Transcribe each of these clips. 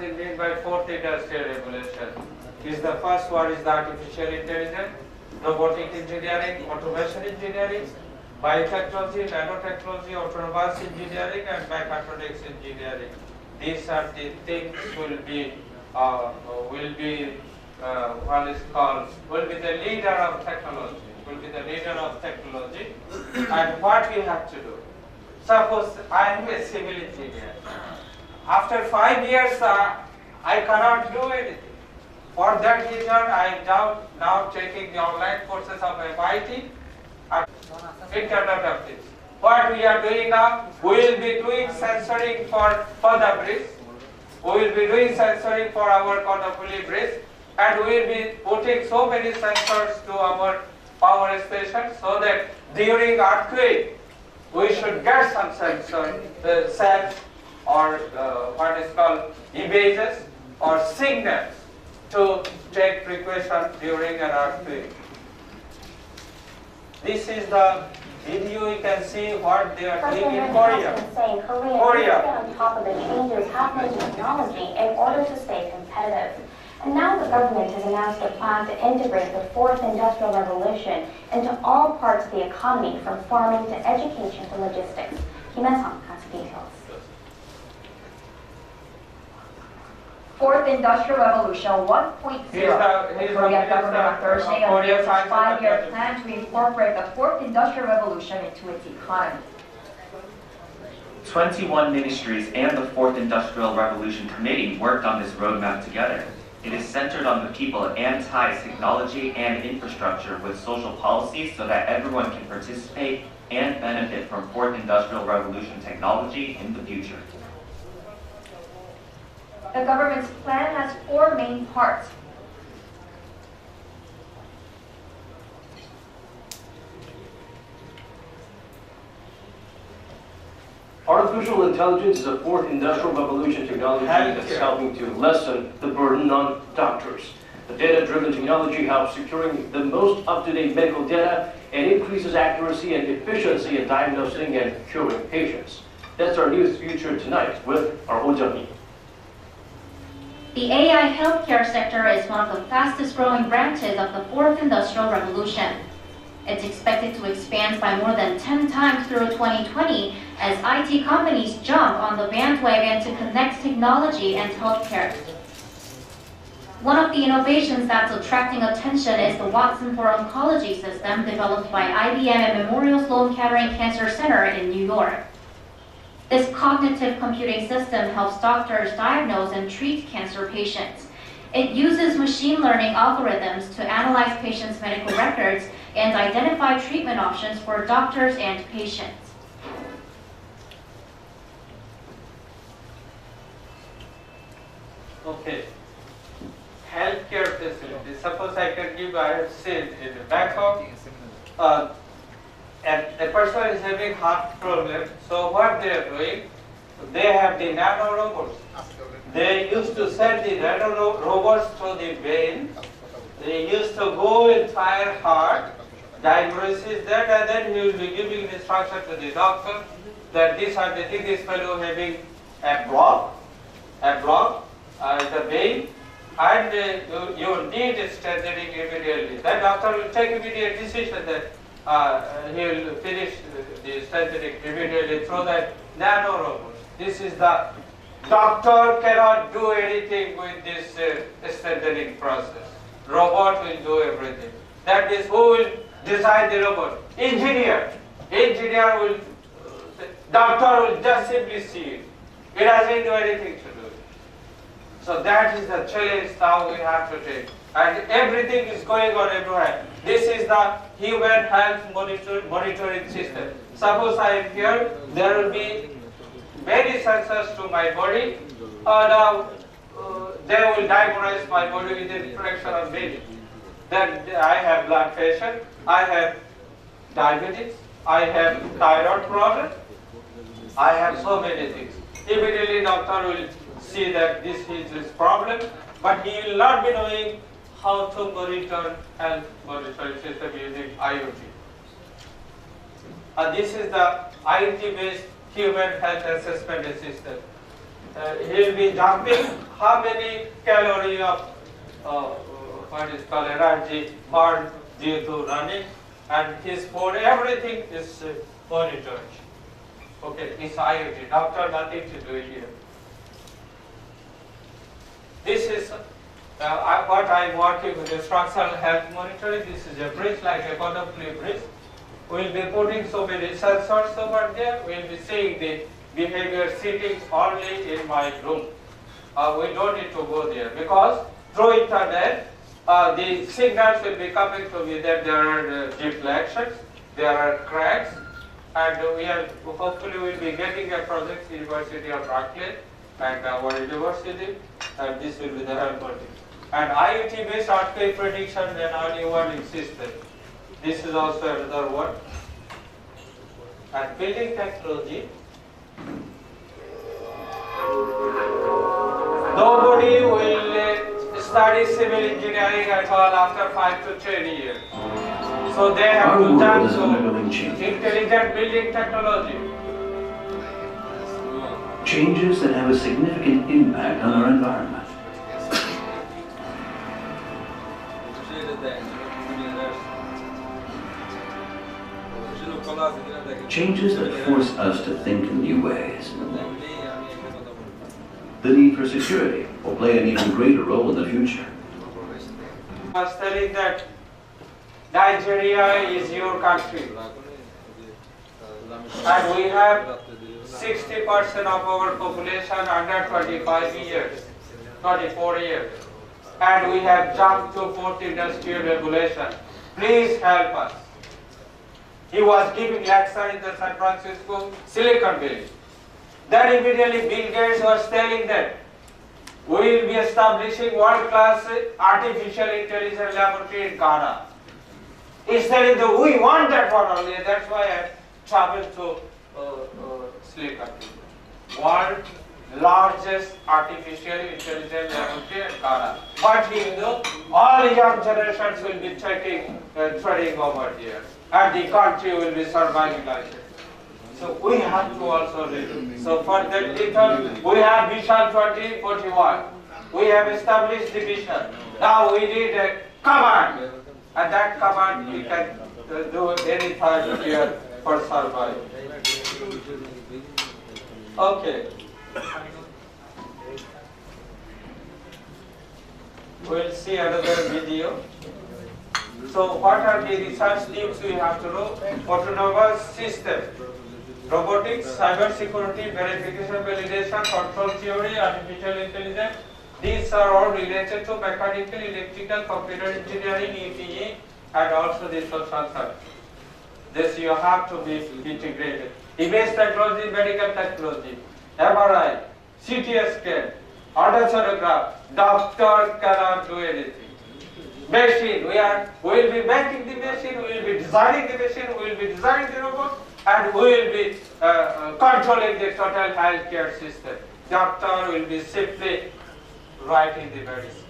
it meant by fourth industrial revolution? Is the first one is the artificial intelligence, robotic engineering, automation engineering, biotechnology, nanotechnology, autonomous engineering, and mechatronics engineering. These are the things will be what is called will be the leader of technology. Will be the leader of technology. And what we have to do? Suppose I am a civil engineer. After 5 years, I cannot do anything. For that reason, I am now taking the online courses of MIT and Internet of Things. What we are doing now, we will be doing sensoring for the bridge. We will be doing sensoring for our Kondapuli bridge, and we will be putting so many sensors to our power station so that during earthquake, we should get some sensor cells or what is called images or signals to take precaution during an earthquake. This is the video. You can see what they are doing in Korea. Korea is on top of the changes happening in technology in order to stay competitive. And now the government has announced a plan to integrate the fourth industrial revolution into all parts of the economy, from farming to education to logistics. Kim Il-sung has details. Fourth Industrial Revolution 1.0. The Korean government on Thursday announced a 5-year plan to incorporate the fourth industrial revolution into its economy. 21 ministries and the Fourth Industrial Revolution Committee worked on this roadmap together. It is centered on the people and ties technology and infrastructure with social policies so that everyone can participate and benefit from Fourth Industrial Revolution technology in the future. The government's plan has 4 main parts. Artificial intelligence is a fourth industrial revolution technology that's helping to lessen the burden on doctors. The data-driven technology helps securing the most up-to-date medical data and increases accuracy and efficiency in diagnosing and curing patients. That's our news feature tonight with our Oh Jung-hee. The AI healthcare sector is one of the fastest growing branches of the fourth industrial revolution. It's expected to expand by more than 10 times through 2020 as IT companies jump on the bandwagon to connect technology and healthcare. One of the innovations that's attracting attention is the Watson for Oncology system developed by IBM and Memorial Sloan Kettering Cancer Center in New York. This cognitive computing system helps doctors diagnose and treat cancer patients. It uses machine learning algorithms to analyze patients' medical records and identify treatment options for doctors and patients. Okay. Healthcare facilities. Suppose I can give, I have seen in Bangkok, a person is having heart problem. So what they are doing, they have the nano robots. They used to send the nano robots to the vein. They used to go entire heart, diagnosis that, and then he will be giving instruction to the doctor that these are the things, this fellow having a block, the vein, and you need strengthening immediately. The doctor will take immediate decision that he will finish the strengthening immediately through that nano robot. This is the doctor cannot do anything with this strengthening process. Robot will do everything. That is, who will design the robot? Engineer. Engineer will, doctor will just simply see it. He doesn't do anything to do it. So that is the challenge now we have to take. And everything is going on everywhere. This is the human health monitoring system. Suppose I am here, there will be many sensors to my body. Now they will diagnose my body within a fraction of a minute. Then I have blood pressure, I have diabetes, I have thyroid problem, I have so many things. Immediately doctor will see that this is his problem, but he will not be knowing how to monitor health monitoring system using IoT. This is the IoT-based human health assessment system. he will be jumping how many calories of what is called energy burned due to running, and his phone, everything is monitored. Okay, it's IoT. Doctor, nothing to do here. This is what I'm working with, structural health monitoring. This is a bridge, like a butterfly bridge. We'll be putting so many sensors over there. We'll be seeing the behavior sitting only in my room. We don't need to go there because through internet, the signals will be coming to me that there are deflections, there are cracks, and we are hopefully will be getting a project in University of Rockland and our university, and this will be the help of it. And IoT-based earthquake prediction and early warning system. This is also another one. And building technology. Nobody will study civil engineering at all after 5 to 10 years. So they have to turn to intelligent building technology. Changes that have a significant impact on our environment. Changes that force us to think in new ways. The need for security will play an even greater role in the future. I was telling that Nigeria is your country, and we have 60% of our population under 25 years, 24 years, and we have jumped to fourth industrial revolution. Please help us. He was giving lecture in the San Francisco Silicon Valley. Then immediately Bill Gates was telling that we will be establishing world-class artificial intelligence laboratory in Ghana. He's telling that we want that one only. That's why I traveled to Silicon Valley. World largest artificial intelligence laboratory in Ghana. But he knew all young generations will be trading over here, and the country will be surviving like it. So we have to also read. So for that little, we have Vision 2041. We have established the vision. Now we need a command, and that command we can do any time here for survival. Okay. We'll see another video. So what are the research teams we have to know? Autonomous system, robotics, cyber security, verification, validation, control theory, artificial intelligence. These are all related to mechanical, electrical, computer engineering, EPE, and also the social science. This you have to be integrated. Image technology, medical technology, MRI, CT scan, ultrasonograph. Doctor cannot do anything. Machine, we will be making the machine, we will be designing the machine, we will be designing the robot, and we will be controlling the total healthcare system. Doctor will be simply writing the medicine.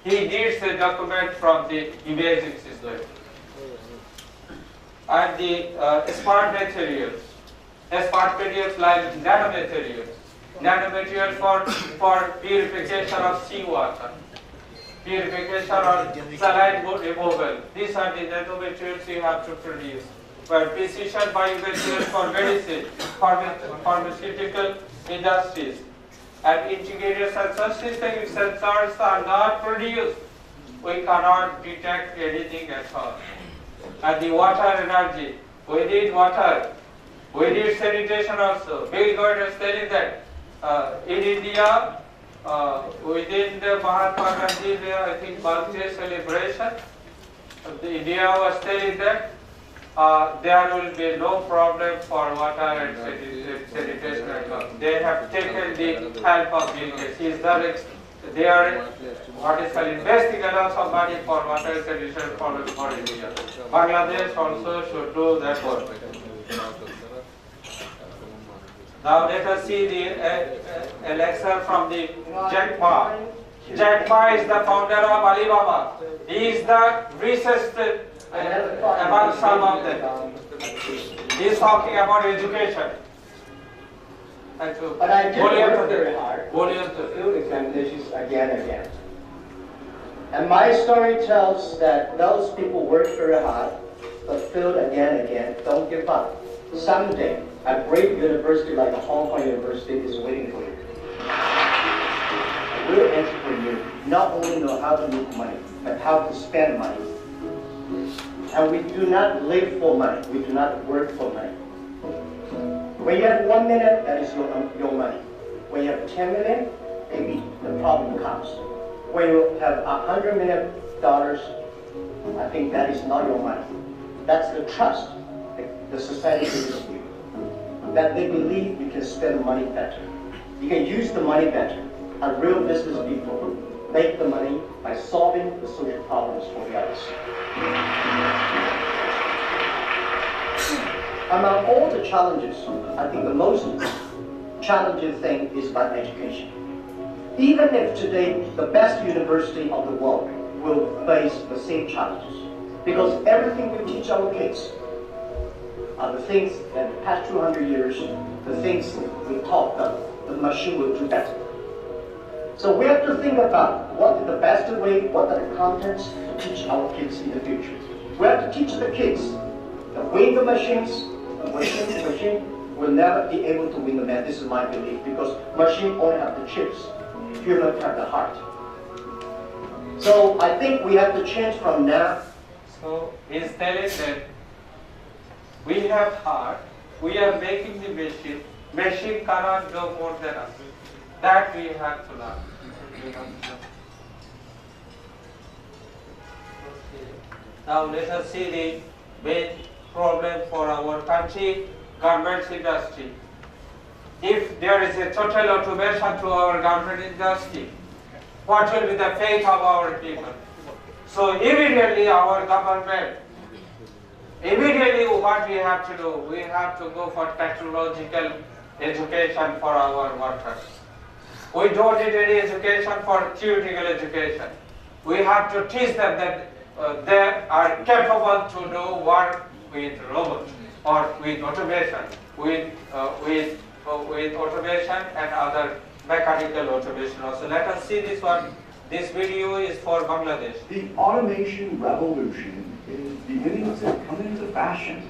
He needs a document from the imaging system. And the smart materials like nanomaterials. Nanomaterials for purification of seawater, purification or saline removal. These are the nanomaterials you have to produce. For precision biomaterials for medicine, pharmaceutical industries, and integrated sensor system. If sensors are not produced, we cannot detect anything at all. And the water energy, we need water. We need sanitation also. Bill Gates was telling that in India, within the Mahatma Gandhi, I think, birthday celebration, India was telling that there will be no problem for water and sanitation at all. They have taken the help of Bill Gates. They are what is called investing a lot of money for water and sanitation for India. Bangladesh also should do that work. Now let us see the lecture from the Jack Ma. Jack Ma is the founder of Alibaba. He is the richest among some of them. He is talking about education. But I did work very hard. Field examinations again and again. And my story tells that those people work very hard, but failed again and again. Don't give up. Someday, a great university like Hong Kong University is waiting for you. A real entrepreneur not only know how to make money, but how to spend money. And we do not live for money. We do not work for money. When you have 1 minute, that is your money. When you have 10 million, maybe the problem comes. When you have $100 million, I think that is not your money. That's the trust the society gives you. That they believe you can spend money better. You can use the money better. And real business people make the money by solving the social problems for the others. Among all the challenges, I think the most challenging thing is about education. Even if today the best university of the world will face the same challenges, because everything we teach our kids are the things that in the past 200 years, the things we taught them, the machine will do better. So we have to think about what is the best way, what are the contents to teach our kids in the future. We have to teach the kids that win the machines, the machine will never be able to win the man. This is my belief, because machine only have the chips, human have the heart. So I think we have to change from now. So he's telling that we have heart, we are making the machine cannot do more than us. That we have to learn. Okay. Now let us see the main problem for our country, garment industry. If there is a total automation to our garment industry, what will be the fate of our people? So immediately our government, what we have to do? We have to go for technological education for our workers. We don't need any education for theoretical education. We have to teach them that they are capable to do work with robots or with automation, with automation and other mechanical automation also. Let us see this one. This video is for Bangladesh. The automation revolution is beginning to come into fashion.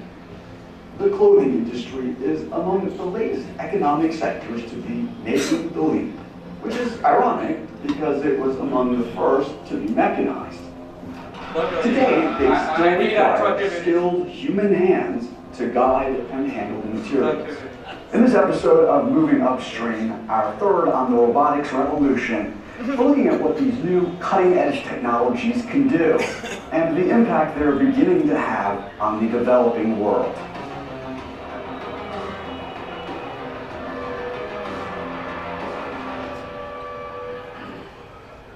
The clothing industry is among the latest economic sectors to be making the leap, which is ironic because it was among the first to be mechanized. Today, they still require skilled human hands to guide and handle the materials. In this episode of Moving Upstream, our third on the robotics revolution, we're looking at what these new cutting-edge technologies can do and the impact they're beginning to have on the developing world.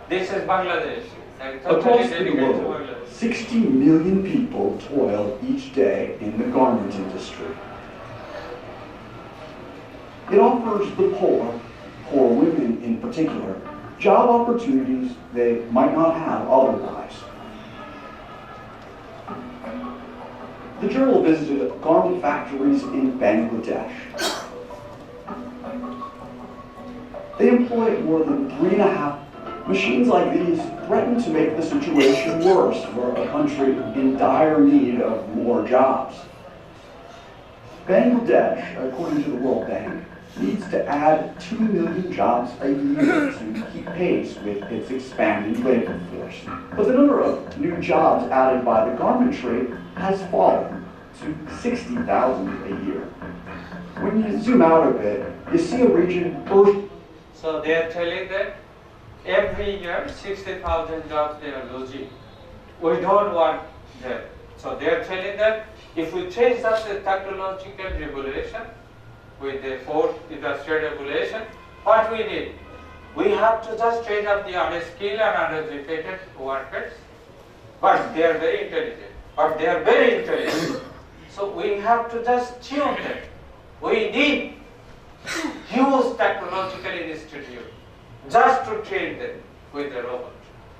This is Bangladesh. Across the globe, 60 million people toil each day in the garment industry. It offers the poor women in particular, job opportunities they might not have otherwise. The journal visited garment factories in Bangladesh. They employ more than 3.5. Machines like these threaten to make the situation worse for a country in dire need of more jobs. Bangladesh, according to the World Bank, needs to add 2 million jobs a year to keep pace with its expanding labor force. But the number of new jobs added by the garment trade has fallen to 60,000 a year. When you zoom out a bit, you see a region burst. So they are telling that every year 60,000 jobs they are losing. We don't want that. So they are telling that if we change up the technological revolution with the fourth industrial revolution, what we need? We have to just train up the unskilled and uneducated workers, but they are very intelligent. So we have to just tune them. We need huge technological institute just to train them with the robot,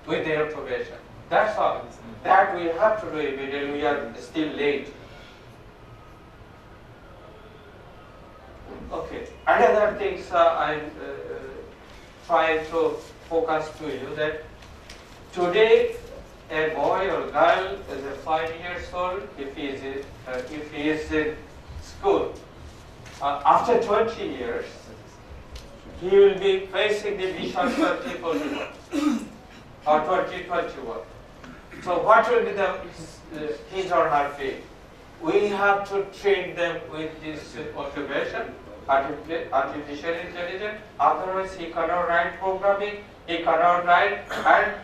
with the automation. That's all. That we have to do immediately. We are still late. Okay. another things I'm trying to focus to you that today a boy or girl is 5 years old, if he is in school, after 20 years, he will be facing the vision 2041 or 2021. So what will be his or her field? We have to train them with this automation, artificial intelligence. Otherwise, he cannot write programming, he cannot write, and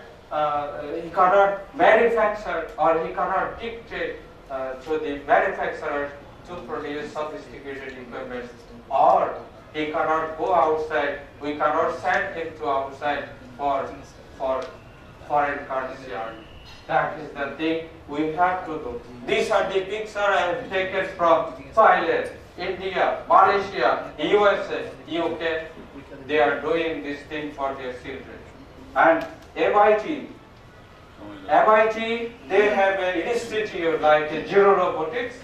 he cannot manufacture, or he cannot dictate to the manufacturer to produce sophisticated equipment, or he cannot go outside. We cannot send him to outside for foreign currency. That is the thing we have to do. These are the pictures I have taken from Thailand, India, Malaysia, USA, UK. They are doing this thing for their children. And MIT, they have an institute like Zero Robotics.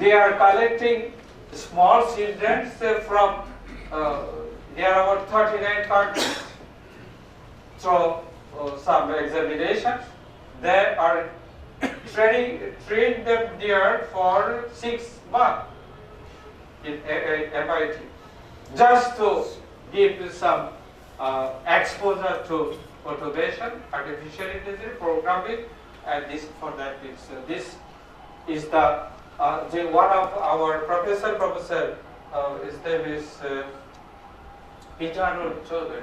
They are collecting small children from, there are about 39 countries. So, some examinations. They are train them there for 6 months in MIT, just to give some exposure to automation, artificial intelligence, programming, and this for that. This is the one of our professor. His name is Chittagong.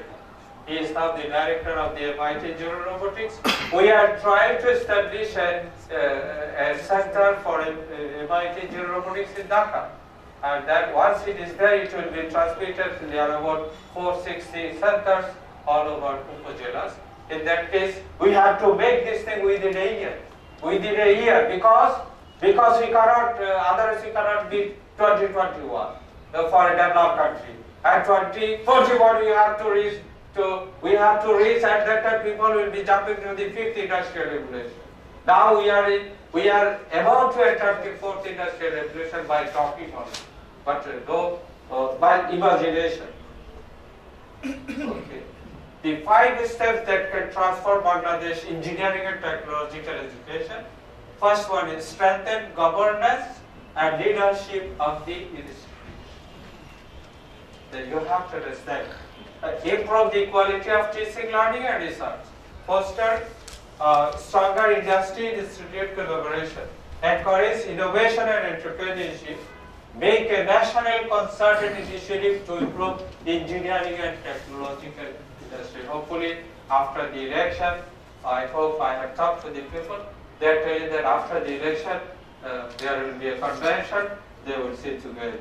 He is now the director of the MIT Zero Robotics. We are trying to establish a center for MIT Zero Robotics in Dhaka. And that once it is there, it will be transmitted. There are about 460 centers all over Upajilas. In that case, we have to make this thing within a year. Within a year, because we cannot, otherwise we cannot beat 2021 for a developed country. At 2041, we have to reach at that time people will be jumping to the 5th industrial revolution. Now we are about to enter the 4th industrial revolution by talking only, but by imagination. Okay. The 5 steps that can transform Bangladesh engineering and technological education. First one is strengthen governance and leadership of the institute. Then you have to understand. Improve the quality of teaching, learning and research. Foster stronger industry-institute collaboration. Encourage innovation and entrepreneurship. Make a national concerted initiative to improve engineering and technological industry. Hopefully, after the election, I hope I have talked to the people. They are telling that after the election, there will be a convention. They will sit together.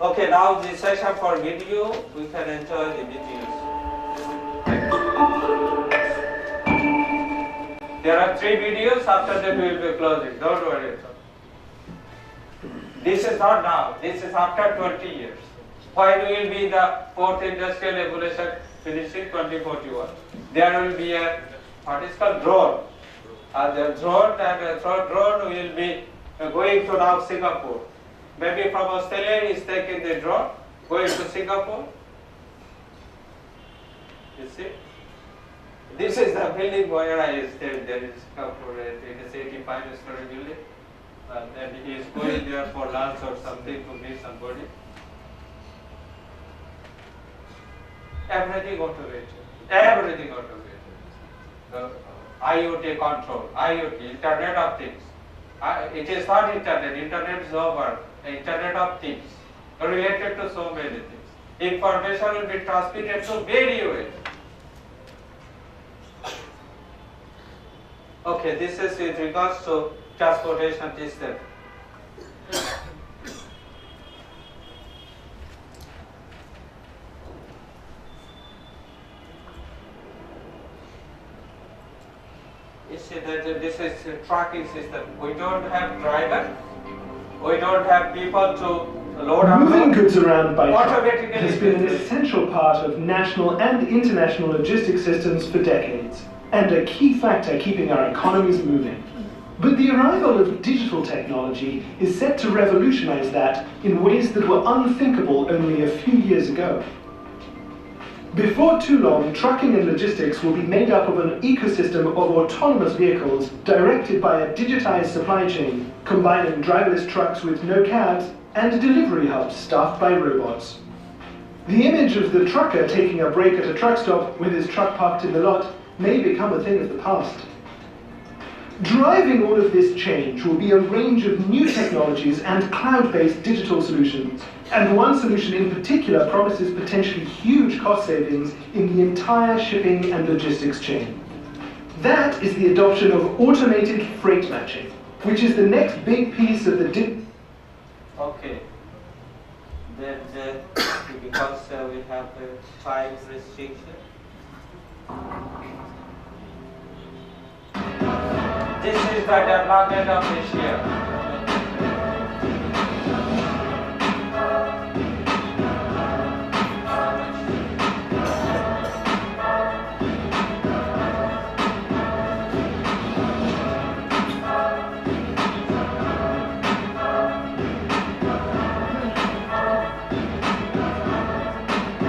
Okay, now the session for video, we can enjoy the videos. There are 3 videos, after that we will be closing, don't worry. This is not now, this is after 20 years. When we will be the 4th industrial revolution finishing 2041. There will be a, what is called drone. The drone will be going to now Singapore. Maybe from Australia he is taking the drone, going to Singapore. You see? This is the building where I stayed there in Singapore. It is 85-story building. And he is going there for lunch or something to meet somebody. Everything automated. Everything automated. IoT control, IoT, Internet of Things. It is not Internet, Internet is over. Internet of Things, related to so many things. Information will be transmitted to many ways. Okay, this is with regards to transportation system. You see that this is a tracking system. We don't have driver. We don't have people to load up. Moving goods around by truck has been an essential part of national and international logistics systems for decades, and a key factor keeping our economies moving. But the arrival of digital technology is set to revolutionize that in ways that were unthinkable only a few years ago. Before too long, trucking and logistics will be made up of an ecosystem of autonomous vehicles directed by a digitized supply chain, combining driverless trucks with no cabs and delivery hubs staffed by robots. The image of the trucker taking a break at a truck stop with his truck parked in the lot may become a thing of the past. Driving all of this change will be a range of new technologies and cloud-based digital solutions. And one solution in particular promises potentially huge cost savings in the entire shipping and logistics chain. That is the adoption of automated freight matching, which is the next big piece of the Okay. Then, because we have a time restriction, this is the development of Asia.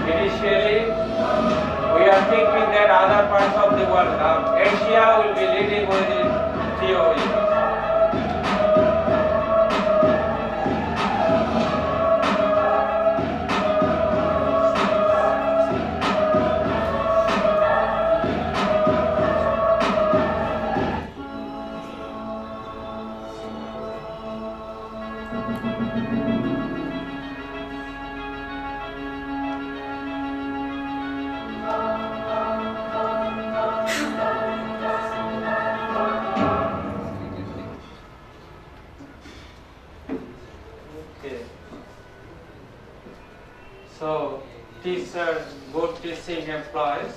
Initially, we are thinking that other parts of the world, now Asia will be leading with its theory. So, teachers, good teaching employees,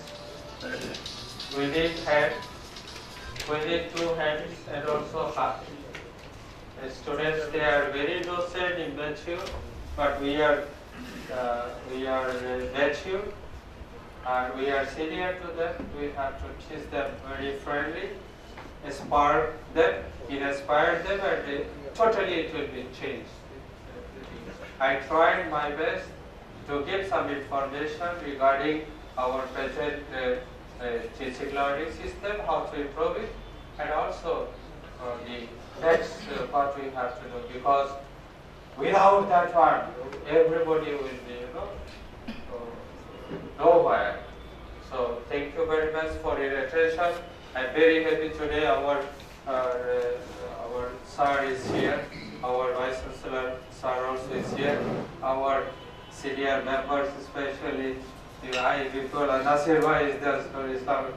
we need head, we need two hands and also heart. The students, they are very docent, immature, but we are mature and we are senior to them. We have to teach them very friendly, inspire them, and totally it will be changed. I tried my best to give some information regarding our present teaching learning system, how to improve it, and also the next what we have to do, because without that one, everybody will be, nowhere. So thank you very much for your attention. I'm very happy today our sir is here, our Vice Chancellor sir also is here, our senior members, especially the people, and Nasir Bhai is there for Islam.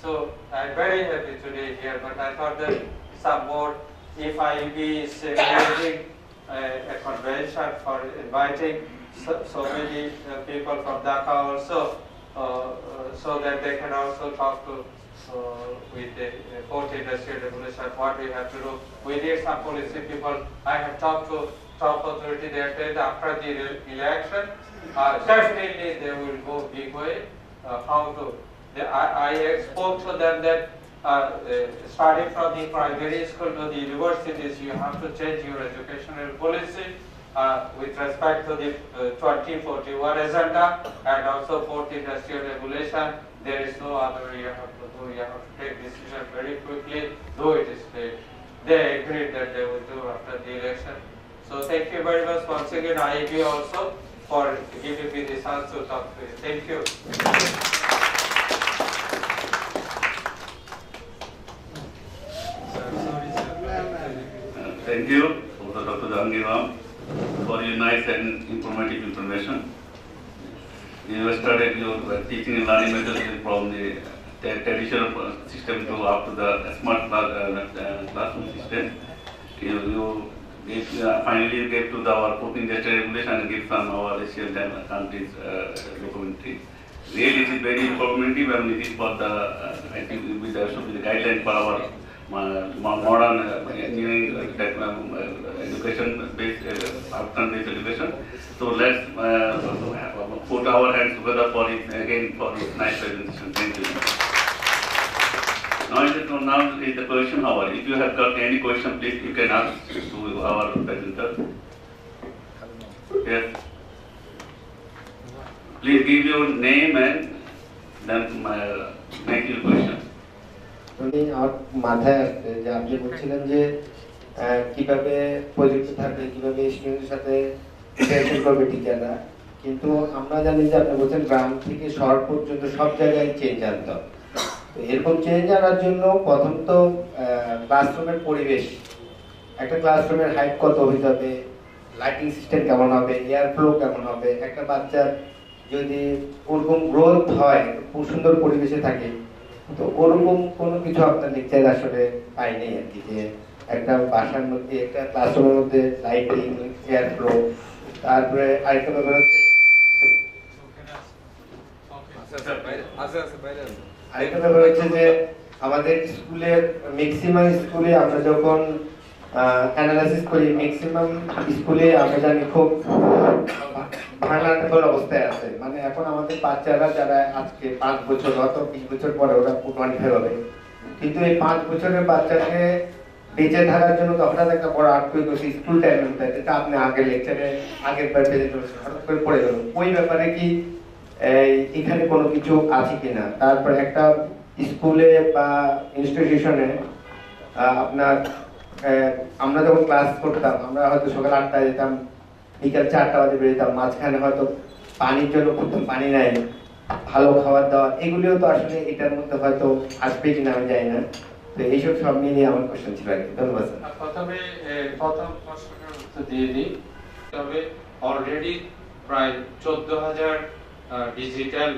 So I'm very happy today here, but I thought that some more, if IEB is arranging a convention for inviting so many people from Dhaka also, so that they can also talk to with the fourth industrial revolution, what we have to do. We need some policy people. I have talked to top authority that after the election, definitely they will go big way. How to? I spoke to them that starting from the primary school to the universities, you have to change your educational policy with respect to the 2041 agenda and also fourth industrial revolution. There is no other way you have to do. You have to take decision very quickly, though it is late. They agreed that they will do after the election. So thank you very much once again, IEB also, for giving me the chance to talk to you. Thank you. Thank you, Professor Dr. Jahangir, for your nice and informative information. You started your teaching and learning methods from the traditional system to up to the smart classroom system. You finally you gave to our fourth industrial revolution and give some our Asian countries documentary. Really, it is very informative, and it is for the I think it will should be the guideline for our modern engineering education-based outcome-based education. So let's put our hands together for it again for this nice presentation. Thank you. Now is the question. question hour. If you have got any question, please you can ask to our presenter. Yes. Please give your name and then make your question. আমার মাথায় আসছে যে আপনি বলছিলেন যে কিভাবে প্রযুক্তি থাকলে কিভাবে স্টুডেন্টের সাথে ইন্টারঅ্যাকশন করবে টিচাররা, কিন্তু আমরা জানি যে আপনি বলছেন গ্রাম থেকে শহর পর্যন্ত সব জায়গায় চেঞ্জ আনতে হবে। তো এরকম চেঞ্জ আনার জন্য প্রথম তো ক্লাসরুমের পরিবেশ, একটা ক্লাসরুমের হাইট কত হয়ে যাবে, লাইটিং সিস্টেম কেমন হবে, এয়ার ফ্লো কেমন হবে, একটা বাচ্চার যদি ওরকম গ্রোথ হয় খুব সুন্দর পরিবেশে থাকে, তো ওরকম কোনো কিছু আপনার লেকচার আসলে পাইনি আর কি, যে একটা বাসার মধ্যে একটা ক্লাসরুমের মধ্যে লাইটিং এয়ার ফ্লো। তারপরে আরেকটা ব্যাপার হচ্ছে যে আমাদের স্কুলের ম্যাক্সিমাম স্কুলে আমরা যখন অ্যানালাইসিস করি, ম্যাক্সিমাম স্কুলে আমরা জানি খুব ভার্নারেবল অবস্থায় আছে। মানে এখন আমাদের বাচ্চারা যারা আজকে 5 বছর হয়তো 20 বছর পরে ওরা 25 হবে, কিন্তু এই 5 বছরের বাচ্চাকে বেঁচে থাকার জন্য হঠাৎ একটা বড় আর্থিক স্কুল টাইম যেটা আপনি আগের লেকচারে আগের বার হঠাৎ করে পড়ে গেল, ওই ব্যাপারে কি এখানে কোনো কিছু আছে কিনা? তারপর একটা স্কুলে বা ইনস্টিটিউশনে আপনার আমরা যখন ক্লাস করতাম, আমরা হয়তো সকাল 8টায় যেতাম, বিকাল 4টা বাজে বেরোতাম, মাঝখানে হয়তো পানির জন্য খুঁজতাম, পানি নাই, ভালো খাবার দাবার, এগুলিও তো আসলে এটার মধ্যে হয়তো আসবে কিনা আমি জানি না। তো এইসব সব নিয়ে আমার কোশ্চেন ছিল আর কি। ধন্যবাদ স্যার। প্রথম প্রশ্নের উত্তর দিয়ে দিই। তবে অলরেডি প্রায় 14,000 ডিজিটাল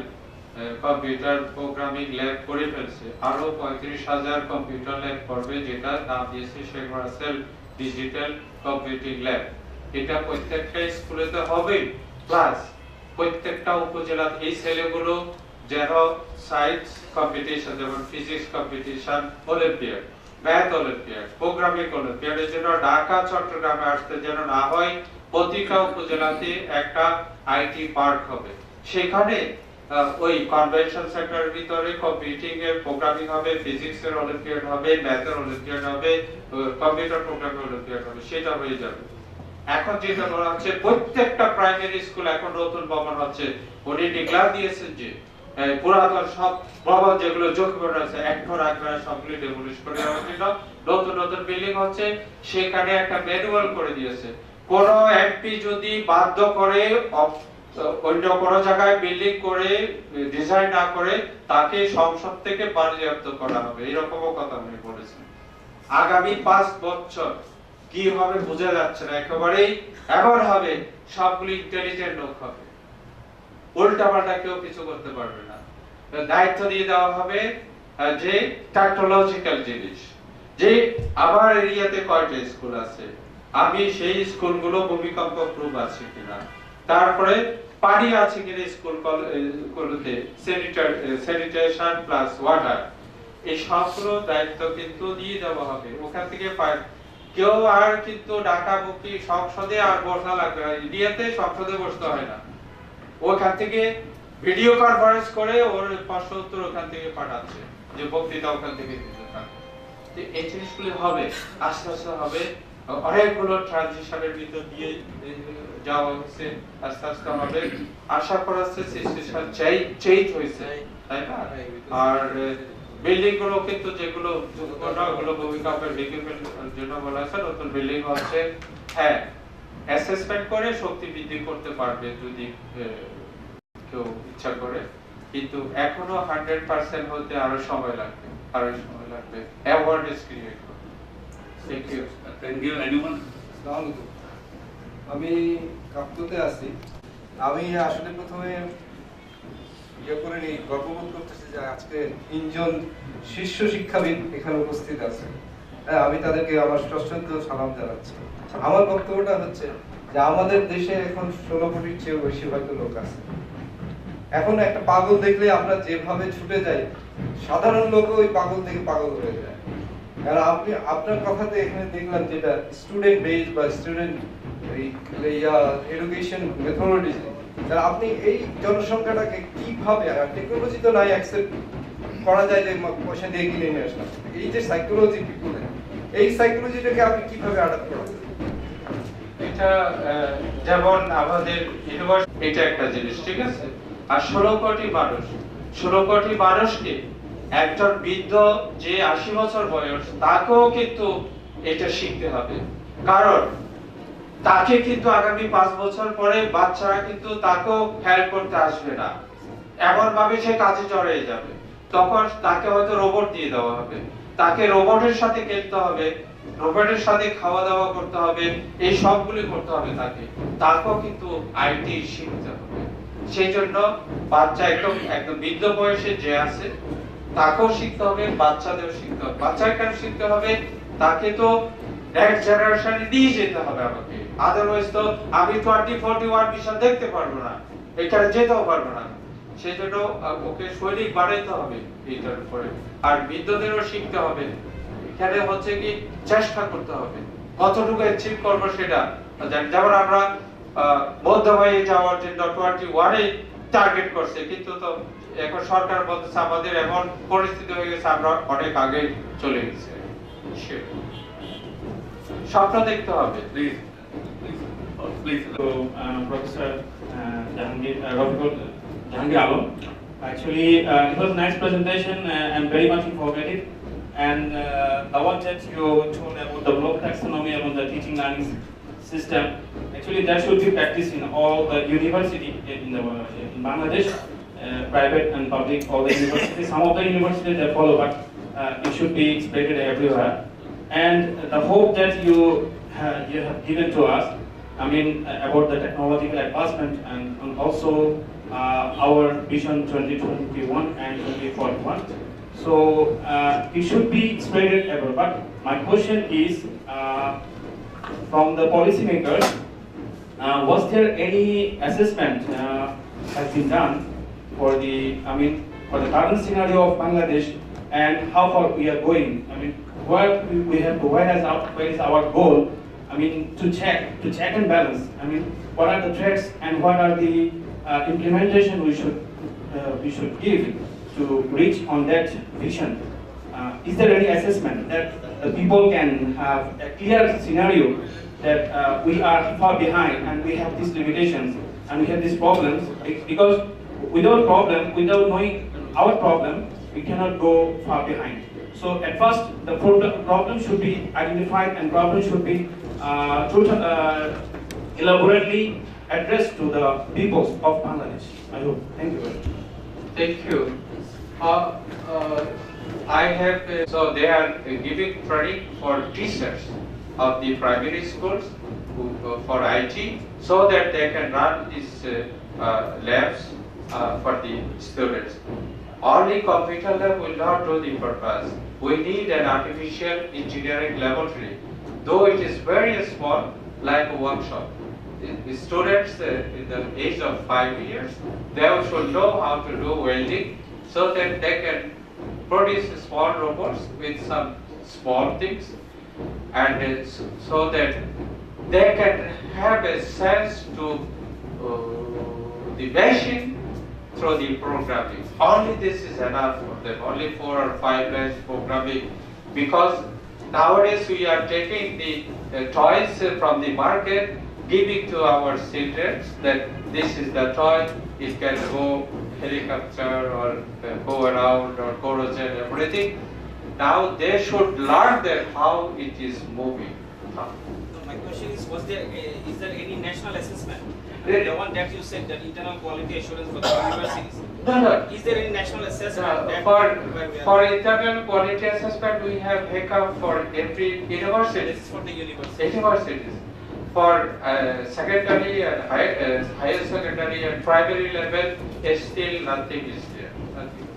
কম্পিউটার প্রোগ্রামিং ল্যাব করে ফেলছে, আরো 35,000 কম্পিউটার ল্যাব করবে, যেটা নাম দিয়েছে Sheikh Russel digital computing lab. এটা প্রত্যেকটা স্কুলেতে হবে, প্লাস প্রত্যেকটা উপজেলা এই ছেলেগুলো যেন সায়েন্স কম্পিটিশন, যেমন physics competition, olympiad, math olympiad, programming olympiad, এর জন্য ঢাকা চট্টগ্রামে আসতে যেন না হয়, প্রতিটা উপজেলাতে একটা আইটি পার্ক হবে। সেখানে ওই কনভেনশন সেন্টারের ভিতরে কম্পিউটিং এর প্রোগ্রামিং হবে, ফিজিক্স এর অলিম্পিয়াড হবে, ম্যাথের অলিম্পিয়াড হবে, কম্পিউটার প্রোগ্রামিং অলিম্পিয়াড হবে, সেটা হয়ে যাবে। এখন যেটা বলা হচ্ছে প্রত্যেকটা প্রাইমারি স্কুল এখন নতুন ভবন হচ্ছে, উনি ডিক্লার দিয়েছেন যে পুরাতন সব ভবন যেগুলো ঝুঁকিপূর্ণ আছে এখন রাখবে না, সবগুলি ডেমোলিশ করে দেওয়ার জন্য নতুন নতুন বিল্ডিং হচ্ছে। সেখানে একটা ম্যানুয়াল করে দিয়েছে, কোন এমপি যদি বাধ্য করে অন্য কোন জায়গায় বিল্ডিং করে ডিজাইন না করে, তাকে সংসদ থেকে বাজেয়াপ্ত করা হবে, এরকমও কথা উনি বলেছেন। আগামী 5 বছর কি হবে বোঝা যাচ্ছে না, একেবারেই এমন হবে সবগুলি ইন্টেলিজেন্ট লোক হবে, উল্টাপাল্টা কেউ কিছু করতে পারবে না। দায়িত্ব দিয়ে দেওয়া হবে যে টেকনোলজিক্যাল জিনিস, যে আমার এরিয়াতে কয়টা স্কুল আছে, আমি সেই স্কুলগুলো ভূমিকম্প প্রুফ আছে কিনা, তারপরে পানি আছে কিনা স্কুলগুলোতে, স্যানিটেশন প্লাস ওয়াটার, এই সবগুলো দায়িত্ব কিন্তু দিয়ে দেওয়া হবে। ওখান থেকে কেউ আর কিন্তু ঢাকামুখী সংসদে আর বসা লাগবে না, ইন্ডিয়াতে সংসদে বসতে হয় না, ওখান থেকে ভিডিও কনফারেন্স করে ওর প্রশ্ন উত্তর ওখান থেকে পাঠাচ্ছে, যে বক্তৃতা ওখান থেকে দিতে থাকে। এই জিনিসগুলি হবে, আস্তে আস্তে হবে, অনেকগুলো ট্রানজিশনের ভিতর দিয়ে যাওয়া হচ্ছে, আস্তে আস্তে হবে। আশা করা হচ্ছে সিচুয়েশন চেঞ্জ হয়েছে, তাই না? আর বিল্ডিং গুলো কিন্তু যেগুলো ওগুলো ভূমিকম্পের ভিত্তির জন্য বলা আছে, নতুন বিল্ডিং হচ্ছে, হ্যাঁ অ্যাসেসমেন্ট করে শক্তি বৃদ্ধি করতে পারবে যদি কেউ ইচ্ছা করে, কিন্তু এখনো 100% হতে আরো সময় লাগবে, অ্যাওয়ারনেস ক্রিয়েট করতে। Thank you. Anyone? আমি কাপ্তুতে আছি। আমি আসলে প্রথমে গর্ববোধ করতেছি যে আজকে 3 জন শীর্ষ শিক্ষাবিদ এখানে উপস্থিত আছে। আমি তাদেরকে আমার সশ্রদ্ধ সালাম জানাচ্ছি। আমার বক্তব্যটা হচ্ছে যে আমাদের দেশে এখন 16 কোটির চেয়েও বেশি হয়তো লোক আছে। এখন একটা পাগল দেখলে আমরা যেভাবে ছুটে যাই, সাধারণ লোকও ওই পাগল থেকে পাগল হয়ে যায়। কারণ আপনি আপনার কথাতে এখানে দেখলাম যেটা স্টুডেন্ট বেস বা স্টুডেন্ট এডুকেশন মেথোডোলজি, আপনি এই জনসংখ্যাটাকে কিভাবে, টেকনোলজি তো নাই অ্যাকসেপ্ট করা যায় যে পয়সা দিয়ে কিনে নিয়ে আসলাম। এই যে সাইকোলজি পিপলের, এই সাইকোলজিটাকে আপনি কিভাবে অ্যাডাপ্ট করেন? এটা যেমন আমাদের ইউনিভার্সিটি, এটা একটা জিনিস, ঠিক আছে। আর 16 কোটি মানুষকে একজন বৃদ্ধ যে 80 বছর বয়স, তাকেও কিন্তু এটা শিখতে হবে। কারণ তাকে কিন্তু আগামী 5 বছর পরে বাচ্চারা কিন্তু তাকেও হেল্প করতে আসবে না, এমন ভাবে সে কাজে জড়িয়ে যাবে। তখন তাকে হয়তো রোবট দিয়ে দেওয়া হবে, তাকে রোবটের সাথে খেলতে হবে, রোবটের সাথে খাওয়া দাওয়া করতে হবে, এই সবগুলি করতে হবে। তাকেও কিন্তু আইটি শিখতে হবে। সেই জন্য বাচ্চা একদম বৃদ্ধ বয়সে যে আছে তাকেও শিখতে হবে, বাচ্চাদেরও শিখতে হবে। বাচ্চাকে কেন শিখতে হবে? তাকে তো নেক্সট জেনারেশনে দিয়ে যেতে হবে আমাকে, আদারওয়াইজ তো আমি 2041 ভিশন দেখতে পারবো না, এখানে যেতেও পারবো না। সেই জন্য ওকে শৈলীক বাড়াইতে হবে এইটার উপরে। আর বৃদ্ধদেরও শিখতে হবে, এখানে হচ্ছে কি চেষ্টা করতে হবে কতটুকু অ্যাচিভ করবো সেটা। যেমন আমরা মধ্যময়ে যাওয়ার জন্য 21-এ টার্গেট করছে, কিন্তু তো এখন সরকার বলতেছে আমাদের এমন পরিস্থিতি হয়ে গেছে আমরা অনেক আগে চলে গেছি। স্বপ্ন দেখতে হবে। Professor Jahangir Alam. Actually, it was a nice presentation and very much informative. And the one that you told about the block taxonomy, about the teaching learning system, actually that should be practiced in all the university in Bangladesh, private and public, all the universities. Some of the universities they follow, but it should be spread everywhere. And the hope that you have given to us, I mean, about the technological advancement and also our vision 2021 and 2041. So it should be spread everywhere. But my question is, from the policymakers, was there any assessment has been done for for the current scenario of Bangladesh and how far we are going? I mean, where is our goal? I mean, to check and balance. I mean, what are the threats and what are the implementation we should give to reach on that vision? Is there any assessment that the people can have a clear scenario that we are far behind and we have these limitations and we have these problems? Because without knowing our problem, we cannot go far behind. So at first, the problem should be identified and problem should be elaborately addressed to the peoples of Bangladesh. I hope. Thank you very much. Thank you. I have so they are giving training for teachers of the primary schools for IT, so that they can run these labs for the students. Only computer lab will not do the purpose. We need an artificial engineering laboratory, though it is very small, like a workshop. The students in the age of 5 years, they should know how to do welding, so that they can produce small robots with some small things, and so that they can have a sense to the machine through the programming. Only this is enough for them, only 4 or 5 lines programming, because nowadays we are taking the toys from the market, giving to our children that this is the toy, it can go helicopter or go around or corrosion, everything. Now they should learn that how it is moving. My question is there any national assessment? The one that you said, that internal quality assurance for the universities. No. Is there any national assessment? For internal quality assessment, we have HECA for every university. This is for the universities. Universities. For secondary and higher secondary and primary level, still nothing is there. Nothing.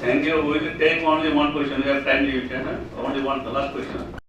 Thank you. We will take only one question. We have time limit. Only one, the last question.